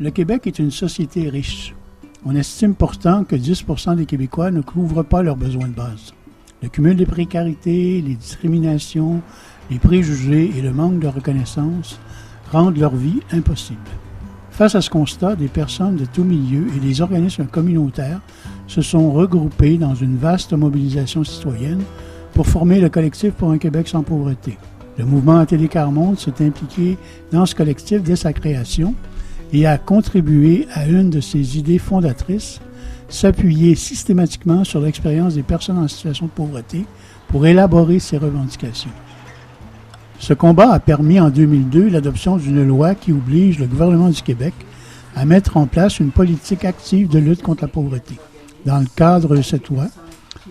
Le Québec est une société riche. On estime pourtant que 10% des Québécois ne couvrent pas leurs besoins de base. Le cumul des précarités, les discriminations, les préjugés et le manque de reconnaissance rendent leur vie impossible. Face à ce constat, des personnes de tous milieux et des organismes communautaires se sont regroupés dans une vaste mobilisation citoyenne pour former le collectif pour un Québec sans pauvreté. Le mouvement ATD Quart Monde s'est impliqué dans ce collectif dès sa création et a contribué à une de ses idées fondatrices, s'appuyer systématiquement sur l'expérience des personnes en situation de pauvreté pour élaborer ses revendications. Ce combat a permis en 2002 l'adoption d'une loi qui oblige le gouvernement du Québec à mettre en place une politique active de lutte contre la pauvreté. Dans le cadre de cette loi,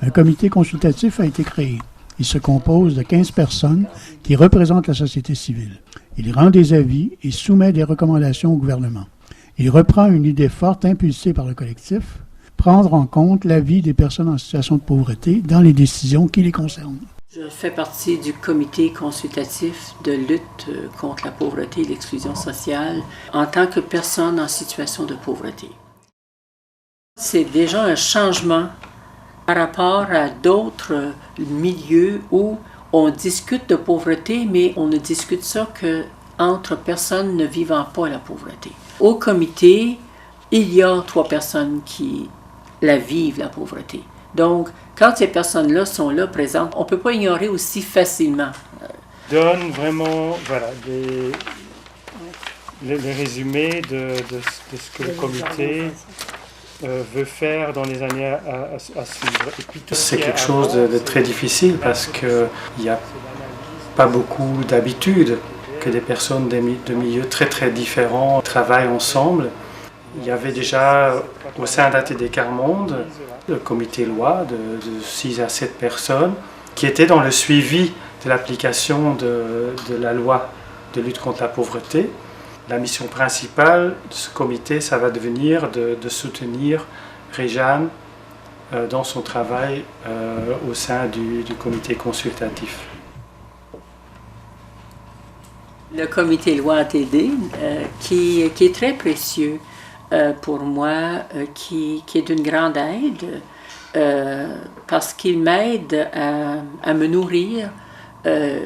un comité consultatif a été créé. Il se compose de 15 personnes qui représentent la société civile. Il rend des avis et soumet des recommandations au gouvernement. Il reprend une idée forte impulsée par le collectif, prendre en compte l'avis des personnes en situation de pauvreté dans les décisions qui les concernent. Je fais partie du comité consultatif de lutte contre la pauvreté et l'exclusion sociale en tant que personne en situation de pauvreté. C'est déjà un changement par rapport à d'autres milieux où on discute de pauvreté, mais on ne discute ça qu'entre personnes ne vivant pas la pauvreté. Au comité, il y a 3 personnes qui la vivent, la pauvreté. Donc, quand ces personnes-là sont là présentes, on ne peut pas ignorer aussi facilement. Donne vraiment le résumé de ce que le comité veut faire dans les années à suivre. Et puis, c'est quelque chose de très difficile parce qu'il n'y a pas beaucoup d'habitude que des personnes de milieux très très différents travaillent ensemble. Il y avait déjà au sein d'ATD Quart Monde le comité loi de 6 à 7 personnes qui étaient dans le suivi de l'application de la loi de lutte contre la pauvreté. La mission principale de ce comité, ça va devenir de soutenir Réjeanne dans son travail au sein du comité consultatif. Le comité loi ATD, qui est très précieux pour moi, qui est d'une grande aide, parce qu'il m'aide à me nourrir.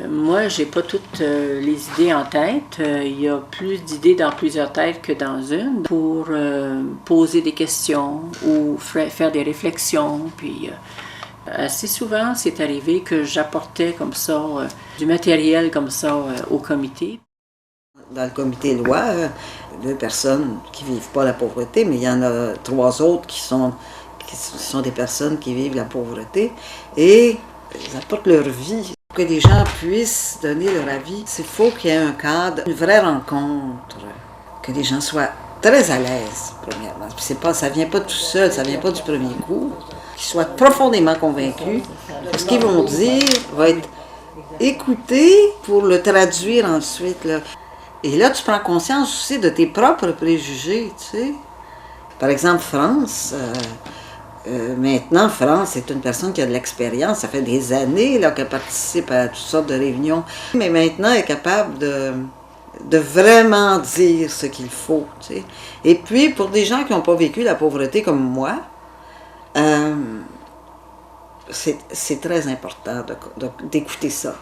Moi, j'ai pas toutes les idées en tête. Il y a plus d'idées dans plusieurs têtes que dans une pour poser des questions ou faire des réflexions. Puis, assez souvent, c'est arrivé que j'apportais comme ça du matériel comme ça au comité. Dans le comité loi, 2 personnes qui vivent pas la pauvreté, mais il y en a 3 autres qui sont des personnes qui vivent la pauvreté et ils apportent leur vie. Pour que les gens puissent donner leur avis, il faut qu'il y ait un cadre, une vraie rencontre, que les gens soient très à l'aise, premièrement. Ça vient pas tout seul, ça vient pas du premier coup. Qu'ils soient profondément convaincus. Ce qu'ils vont dire va être écouté pour le traduire ensuite, là. Et là, tu prends conscience aussi de tes propres préjugés, tu sais. Par exemple, France, maintenant, France est une personne qui a de l'expérience. Ça fait des années là, qu'elle participe à toutes sortes de réunions. Mais maintenant, elle est capable de vraiment dire ce qu'il faut, tu sais. Et puis, pour des gens qui n'ont pas vécu la pauvreté comme moi, c'est très important d'écouter ça.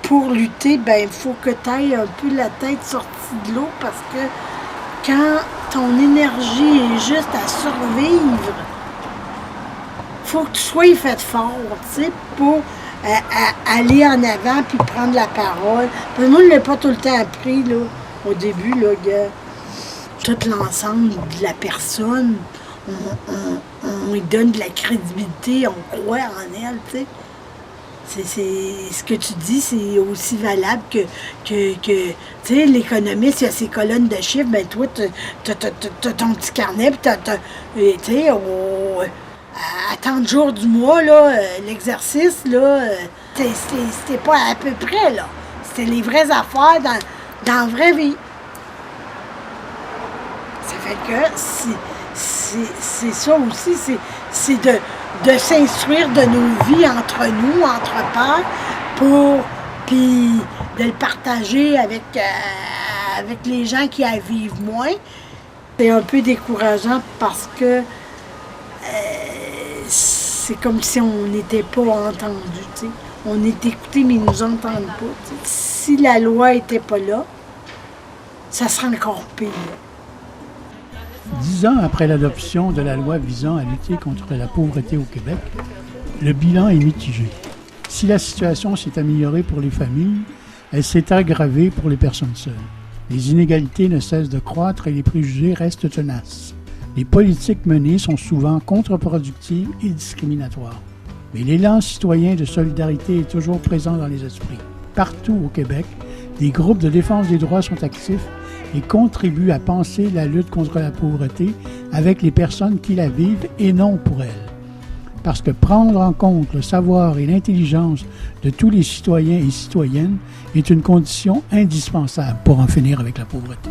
Pour lutter, ben il faut que tu ailles un peu la tête sortie de l'eau parce que quand ton énergie est juste à survivre, faut que tu sois fait fort, tu sais, pour aller en avant puis prendre la parole. Puis moi, je ne l'ai pas tout le temps appris, là, au début, là, tout l'ensemble de la personne, on lui donne de la crédibilité, on croit en elle, tu sais. Ce que tu dis, c'est aussi valable que tu sais, l'économiste, il a ses colonnes de chiffres, ben toi, t'as ton petit carnet, puis tu sais, à tant de jours du mois, là, l'exercice, là, c'était pas à peu près, là. C'était les vraies affaires dans la vraie vie. Ça fait que c'est ça aussi, c'est de s'instruire de nos vies entre nous, entre pairs, puis de le partager avec avec les gens qui la vivent moins. C'est un peu décourageant parce que c'est comme si on n'était pas entendu. T'sais. On est écouté, mais ils ne nous entendent pas. T'sais. Si la loi n'était pas là, ça serait encore pire. 10 ans après l'adoption de la loi visant à lutter contre la pauvreté au Québec, le bilan est mitigé. Si la situation s'est améliorée pour les familles, elle s'est aggravée pour les personnes seules. Les inégalités ne cessent de croître et les préjugés restent tenaces. Les politiques menées sont souvent contre-productives et discriminatoires. Mais l'élan citoyen de solidarité est toujours présent dans les esprits. Partout au Québec, des groupes de défense des droits sont actifs et contribuent à penser la lutte contre la pauvreté avec les personnes qui la vivent et non pour elles. Parce que prendre en compte le savoir et l'intelligence de tous les citoyens et citoyennes est une condition indispensable pour en finir avec la pauvreté.